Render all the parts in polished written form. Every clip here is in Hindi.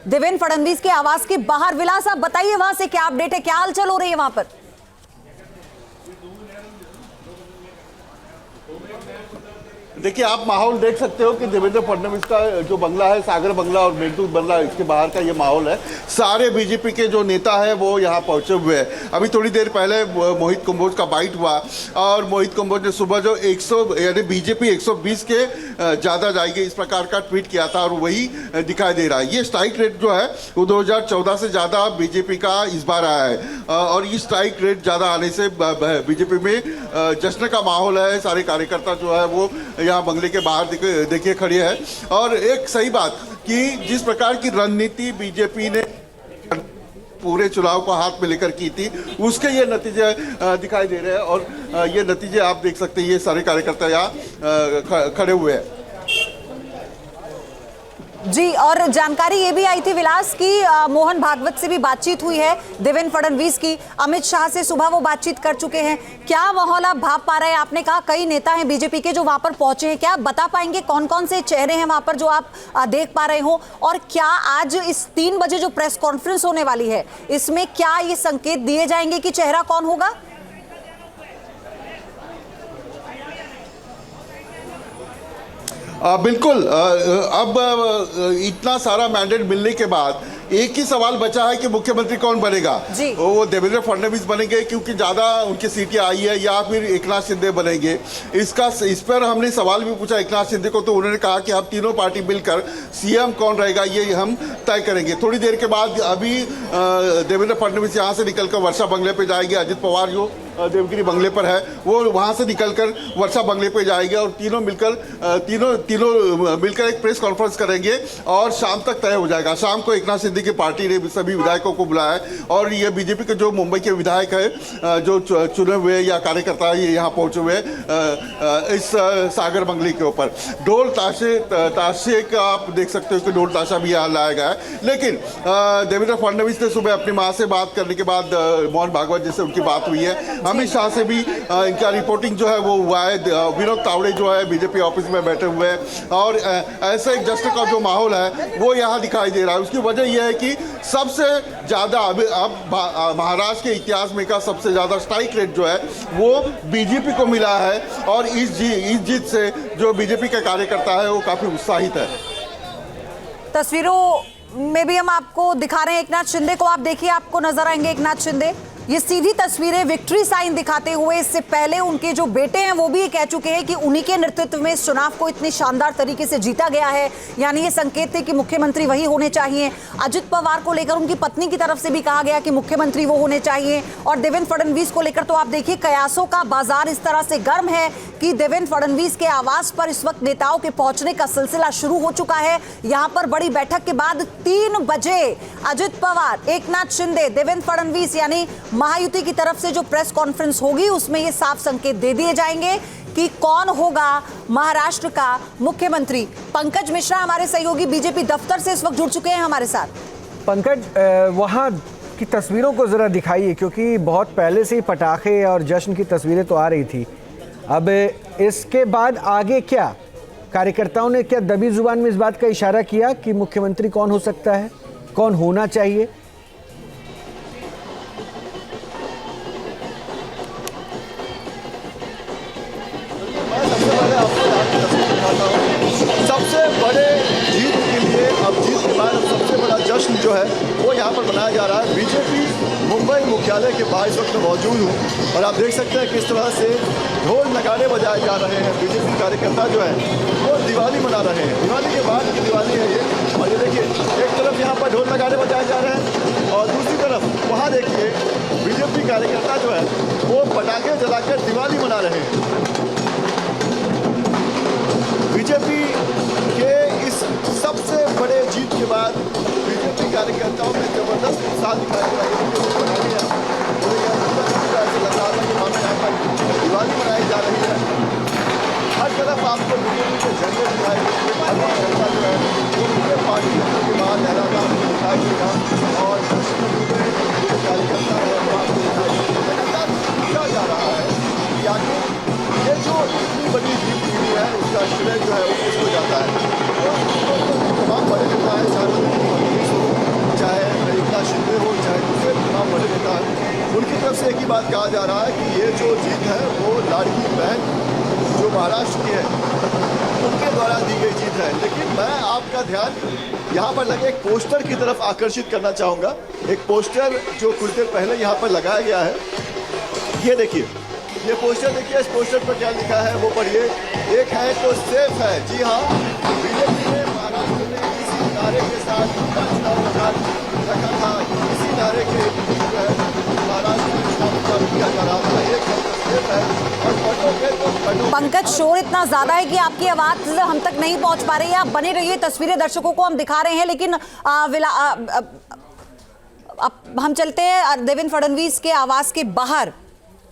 देवेंद्र फडणवीस के आवास के बाहर। विलास, आप बताइए वहां से क्या अपडेट है, क्या हलचल हो रही है वहां पर? देखिए, आप माहौल देख सकते हो कि देवेंद्र फडणवीस का जो बंगला है, सागर बंगला और मेघदूत बंगला, इसके बाहर का ये माहौल है। सारे बीजेपी के जो नेता है वो यहाँ पहुंचे हुए हैं। अभी थोड़ी देर पहले मोहित कंबोज का बाइट हुआ और मोहित कंबोज ने सुबह जो 100 यानी बीजेपी 120 के ज़्यादा जाएगी इस प्रकार का ट्वीट किया था और वही दिखाई दे रहा है। ये स्ट्राइक रेट जो है वो 2014 से ज़्यादा बीजेपी का इस बार आया है और ये स्ट्राइक रेट ज़्यादा आने से बीजेपी में जश्न का माहौल है। सारे कार्यकर्ता जो है वो यहाँ बंगले के बाहर देखिए खड़े हैं। और एक सही बात कि जिस प्रकार की रणनीति बीजेपी ने पूरे चुनाव को हाथ में लेकर की थी, उसके ये नतीजे दिखाई दे रहे हैं और ये नतीजे आप देख सकते हैं। ये सारे कार्यकर्ता यहाँ खड़े हुए हैं जी। और जानकारी ये भी आई थी विलास की मोहन भागवत से भी बातचीत हुई है देवेंद्र फडणवीस की। अमित शाह से सुबह वो बातचीत कर चुके हैं। क्या माहौल आप भाप पा रहे हैं? आपने कहा कई नेता हैं बीजेपी के जो वहां पर पहुंचे हैं, क्या आप बता पाएंगे कौन कौन से चेहरे हैं वहां पर जो आप देख पा रहे हो? और क्या आज इस 3 बजे जो प्रेस कॉन्फ्रेंस होने वाली है इसमें क्या ये संकेत दिए जाएंगे कि चेहरा कौन होगा? बिल्कुल। अब इतना सारा मैंडेट मिलने के बाद एक ही सवाल बचा है कि मुख्यमंत्री कौन बनेगा। वो देवेंद्र फडणवीस बनेंगे क्योंकि ज़्यादा उनकी सीटें आई है, या फिर एकनाथ शिंदे बनेंगे। इस पर हमने सवाल भी पूछा एकनाथ शिंदे को, तो उन्होंने कहा कि हम तीनों पार्टी मिलकर सीएम कौन रहेगा ये हम तय करेंगे। थोड़ी देर के बाद अभी देवेंद्र फडणवीस यहाँ से निकलकर वर्षा बंगले पर जाएंगे। अजित पवार जो देवगिरी बंगले पर है वो वहाँ से निकलकर वर्षा बंगले पे जाएंगे और तीनों मिलकर एक प्रेस कॉन्फ्रेंस करेंगे और शाम तक तय हो जाएगा। शाम को एकनाथ शिंदे की पार्टी ने सभी विधायकों को बुलाया है और ये बीजेपी के जो मुंबई के विधायक है जो चुने हुए या कार्यकर्ता ये यहाँ पहुँचे हुए इस सागर बंगले के ऊपर। ढोल ताशे का आप देख सकते हो कि ढोल ताशा भी यहाँ लाया गया है। लेकिन देवेंद्र फडणवीस ने सुबह अपनी माँ से बात करने के बाद मोहन भागवत जिससे उनकी बात हुई है, अमित शाह से भी इनका रिपोर्टिंग जो है वो हुआ है। विनोद तावड़े जो है बीजेपी ऑफिस में बैठे हुए हैं और ऐसे एक जश्न का जो माहौल है वो यहाँ दिखाई दे रहा है। उसकी वजह यह है कि सबसे ज़्यादा अब महाराष्ट्र के इतिहास में का सबसे ज़्यादा स्ट्राइक रेट जो है वो बीजेपी को मिला है और इस जीत से जो बीजेपी का कार्यकर्ता है वो काफ़ी उत्साहित है। तस्वीरों में भी हम आपको दिखा रहे हैं एकनाथ शिंदे को। आप देखिए, आपको नजर आएंगे एकनाथ शिंदे। ये सीधी तस्वीरें विक्ट्री साइन दिखाते हुए। इससे पहले उनके जो बेटे हैं वो भी ये कह चुके हैं कि उन्हीं के नेतृत्व में इस चुनाव को इतनी शानदार तरीके से जीता गया है। यानी ये संकेत थे कि मुख्यमंत्री वही होने चाहिए। अजित पवार को लेकर उनकी पत्नी की तरफ से भी कहा गया कि मुख्यमंत्री वो होने चाहिए। और देवेंद्र फडणवीस को लेकर तो आप देखिए कयासों का बाजार इस तरह से गर्म है कि देवेंद्र फडणवीस के आवास पर इस वक्त नेताओं के पहुंचने का सिलसिला शुरू हो चुका है। यहां पर बड़ी बैठक के बाद 3 बजे अजित पवार, एकनाथ शिंदे, देवेंद्र फडणवीस यानी महायुति की तरफ से जो प्रेस कॉन्फ्रेंस होगी उसमें ये साफ संकेत दे दिए जाएंगे कि कौन होगा महाराष्ट्र का मुख्यमंत्री। पंकज मिश्रा हमारे सहयोगी बीजेपी दफ्तर से इस वक्त जुड़ चुके हैं हमारे साथ। पंकज, वहां की तस्वीरों को जरा दिखाइए क्योंकि बहुत पहले से ही पटाखे और जश्न की तस्वीरें तो आ रही थी। अब इसके बाद आगे क्या? कार्यकर्ताओं ने क्या दबी जुबान में इस बात का इशारा किया कि मुख्यमंत्री कौन हो सकता है, कौन होना चाहिए? सबसे बड़े जीत के लिए अब जीत के बाद सबसे बड़ा जश्न जो है वो यहाँ पर मनाया जा रहा है। बीजेपी मुंबई मुख्यालय के बाहर इस वक्त मौजूद हूँ और आप देख सकते हैं किस तरह से ढोल नगाड़े बजाए जा रहे हैं। बीजेपी कार्यकर्ता जो है वो दिवाली मना रहे हैं। दिवाली के बाद की दिवाली है ये। और ये देखिए, एक तरफ यहाँ पर ढोल नगाड़े बजाए जा रहे हैं और दूसरी तरफ वहाँ देखिए बीजेपी कार्यकर्ता जो है वो पटाखे जलाकर दिवाली मना रहे हैं। बीजेपी के इस सबसे बड़े जीत के बाद बीजेपी कार्यकर्ताओं में जबरदस्त उत्साह दिखाई दे रहा है। दिवाली मनाई जा रही है। हर तरफ आपको बीजेपी के झंडे दिखाई झंडा जो है वो पार्टी के बाहर लहराता आपको दिखाई देगा और कार्यकर्ता लगातार पूछा जा रहा है कि आखिर ये जो इतनी बड़ी जीत मिली है उसका श्रेय जो है वो किसको जाता है। तमाम बड़े नेता है, कहा जा रहा है कि ये जो जीत है वो लाडली बहन जो महाराष्ट्र की है उनके द्वारा दी गई जीत है। लेकिन मैं आपका ध्यान यहाँ पर लगे एक पोस्टर की तरफ आकर्षित करना चाहूँगा। एक पोस्टर जो कुछ देर पहले यहाँ पर लगाया गया है, ये देखिए, ये पोस्टर देखिए। इस पोस्टर पर क्या लिखा है वो पढ़िए, एक है तो सेफ है। जी हाँ, बीजेपी ने महाराष्ट्र में इसी नारे के साथ चुनाव लड़ा रखा था, इसी नारे के जो है महाराष्ट्र में चुनाव प्रचार किया जा रहा था। एक है तो सेफ है और पटोगे तो पटोगे। पंकज, शोर इतना ज्यादा है कि आपकी आवाज हम तक नहीं पहुंच पा रही है। आप बने रहिए, तस्वीरें दर्शकों को हम दिखा रहे हैं, लेकिन अब हम चलते हैं देवेंद्र फडणवीस के आवास के बाहर।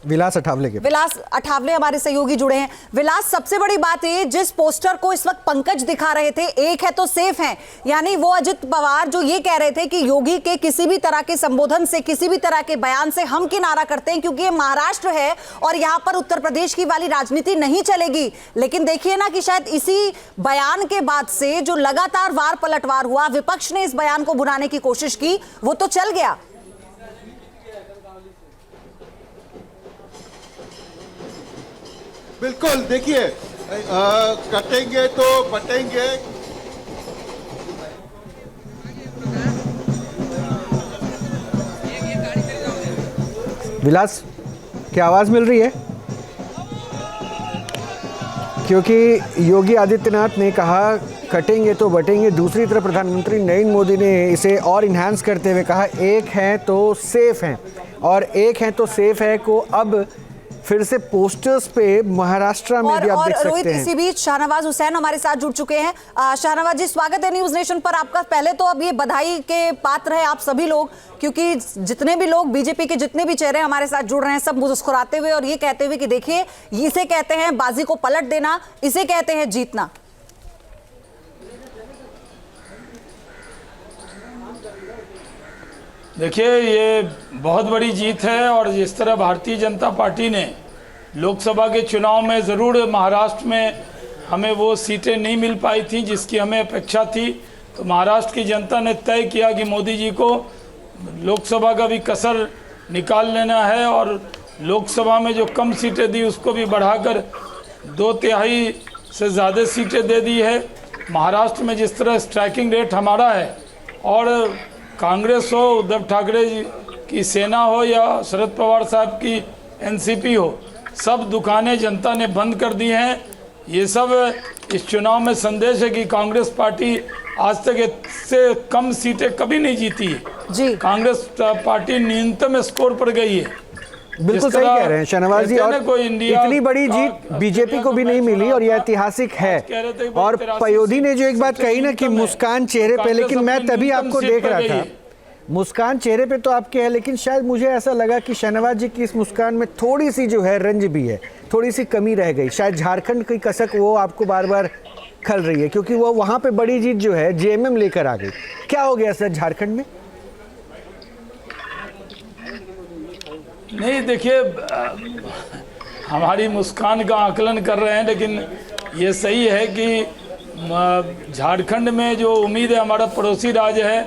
विलास अठावले हमारे सहयोगी जुड़े हैं। विलास, सबसे बड़ी बात ये, जिस पोस्टर को इस वक्त पंकज दिखा रहे थे, एक है तो सेफ है, यानी वो अजित पवार जो ये कह रहे थे कि योगी के किसी भी तरह के संबोधन से, किसी भी तरह के बयान से हम किनारा करते हैं क्योंकि ये महाराष्ट्र है और यहाँ पर उत्तर प्रदेश की वाली राजनीति नहीं चलेगी। लेकिन देखिए ना कि शायद इसी बयान के बाद से जो लगातार वार पलटवार हुआ, विपक्ष ने इस बयान को भुनाने की कोशिश की, वो तो चल गया। बिल्कुल, देखिए, कटेंगे तो बटेंगे। विलास, क्या आवाज मिल रही है? क्योंकि योगी आदित्यनाथ ने कहा कटेंगे तो बटेंगे, दूसरी तरफ प्रधानमंत्री नरेंद्र मोदी ने इसे और इन्हांस करते हुए कहा एक है तो सेफ हैं, और एक है तो सेफ है को अब फिर से पोस्टर्स पे महाराष्ट्र में भी आप देख सकते हैं। रोहित, इसी बीच शाहनवाज हुसैन हमारे साथ जुड़ चुके हैं। शाहनवाज जी, स्वागत है न्यूज नेशन पर आपका। पहले तो अब ये बधाई के पात्र है आप सभी लोग, क्योंकि जितने भी लोग, बीजेपी के जितने भी चेहरे हमारे साथ जुड़ रहे हैं, सब मुस्कुराते हुए और ये कहते हुए कि देखिए, इसे कहते हैं बाजी को पलट देना, इसे कहते हैं जीतना। देखिए, ये बहुत बड़ी जीत है और जिस तरह भारतीय जनता पार्टी ने लोकसभा के चुनाव में ज़रूर महाराष्ट्र में हमें वो सीटें नहीं मिल पाई थी जिसकी हमें अपेक्षा थी, तो महाराष्ट्र की जनता ने तय किया कि मोदी जी को लोकसभा का भी कसर निकाल लेना है और लोकसभा में जो कम सीटें दी उसको भी बढ़ाकर 2/3 से ज़्यादा सीटें दे दी है। महाराष्ट्र में जिस तरह स्ट्राइकिंग रेट हमारा है, और कांग्रेस हो, उद्धव ठाकरे की सेना हो या शरद पवार साहब की एनसीपी हो, सब दुकानें जनता ने बंद कर दी हैं। ये सब इस चुनाव में संदेश है कि कांग्रेस पार्टी आज तक इससे कम सीटें कभी नहीं जीती है जी। कांग्रेस पार्टी न्यूनतम स्कोर पर गई है। बिल्कुल सही कह रहे हैं शहनवाज जी, और इतनी बड़ी जीत बीजेपी को भी नहीं मिली और यह ऐतिहासिक है। और पयोधी ने जो एक बात कही ना कि मुस्कान चेहरे पे, लेकिन मैं तभी आपको देख रहा था, मुस्कान चेहरे पे तो आपके है, लेकिन शायद मुझे ऐसा लगा कि शहनवाज जी की इस मुस्कान में थोड़ी सी जो है रंज भी है, थोड़ी सी कमी रह गई। शायद झारखंड की कसक वो आपको बार बार खल रही है, क्योंकि वो वहां पे बड़ी जीत जो है जेएमएम लेकर आ गई। क्या हो गया सर झारखंड में? नहीं, देखिए, हमारी मुस्कान का आकलन कर रहे हैं, लेकिन ये सही है कि झारखंड में जो उम्मीद है, हमारा पड़ोसी राज्य है,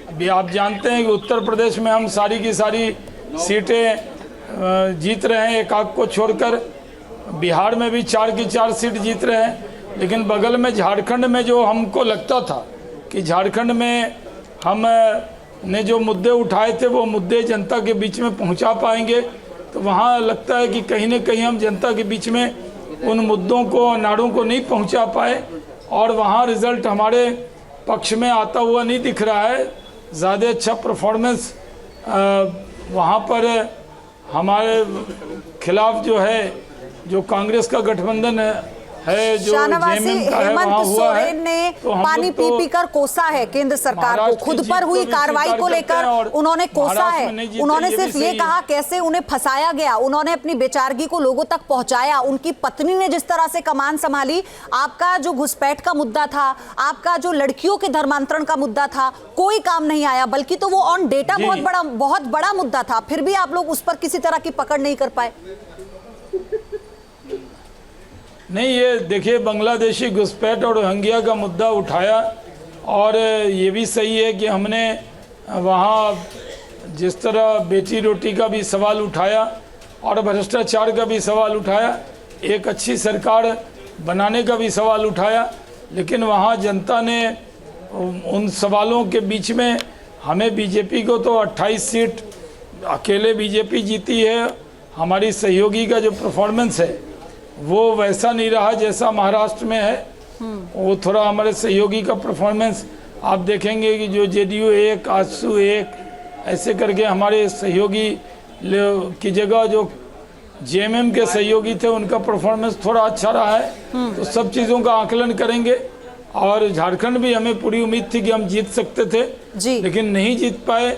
अभी आप जानते हैं कि उत्तर प्रदेश में हम सारी की सारी सीटें जीत रहे हैं, एक आध को छोड़कर। बिहार में भी 4 की 4 सीट जीत रहे हैं, लेकिन बगल में झारखंड में जो हमको लगता था कि झारखंड में हम ने जो मुद्दे उठाए थे वो मुद्दे जनता के बीच में पहुंचा पाएंगे, तो वहाँ लगता है कि कहीं न कहीं हम जनता के बीच में उन मुद्दों को, नारों को नहीं पहुंचा पाए, और वहाँ रिज़ल्ट हमारे पक्ष में आता हुआ नहीं दिख रहा है। ज़्यादा अच्छा परफॉर्मेंस वहाँ पर हमारे खिलाफ जो है, जो कांग्रेस का गठबंधन है, जो शाहनवाज, हेमंत सोरेन ने पानी पी पी कर कोसा है केंद्र सरकार को, खुद पर हुई कार्रवाई को लेकर उन्होंने कोसा है। उन्होंने सिर्फ ये कहा कैसे उन्हें फंसाया गया, उन्होंने अपनी बेचारगी को लोगों तक पहुंचाया। उनकी पत्नी ने जिस तरह से कमान संभाली, आपका जो घुसपैठ का मुद्दा था, आपका जो लड़कियों के धर्मांतरण का मुद्दा था, कोई काम नहीं आया, बल्कि तो वो ऑन डेटा बहुत बड़ा मुद्दा था, फिर भी आप लोग उस पर किसी तरह की पकड़ नहीं कर पाए। नहीं, ये देखिए, बांग्लादेशी घुसपैठ और रोहिंग्या का मुद्दा उठाया, और ये भी सही है कि हमने वहाँ जिस तरह बेटी रोटी का भी सवाल उठाया, और भ्रष्टाचार का भी सवाल उठाया, एक अच्छी सरकार बनाने का भी सवाल उठाया। लेकिन वहाँ जनता ने उन सवालों के बीच में हमें बीजेपी को तो 28 सीट अकेले बीजेपी जीती है। हमारी सहयोगी का जो परफॉर्मेंस है वो वैसा नहीं रहा जैसा महाराष्ट्र में है। वो थोड़ा हमारे सहयोगी का परफॉर्मेंस आप देखेंगे कि जो जेडीयू 1, आजसू 1 ऐसे करके हमारे सहयोगी की जगह जो जेएमएम के सहयोगी थे उनका परफॉर्मेंस थोड़ा अच्छा रहा है। तो सब चीज़ों का आकलन करेंगे। और झारखंड भी हमें पूरी उम्मीद थी कि हम जीत सकते थे, जी। लेकिन नहीं जीत पाए।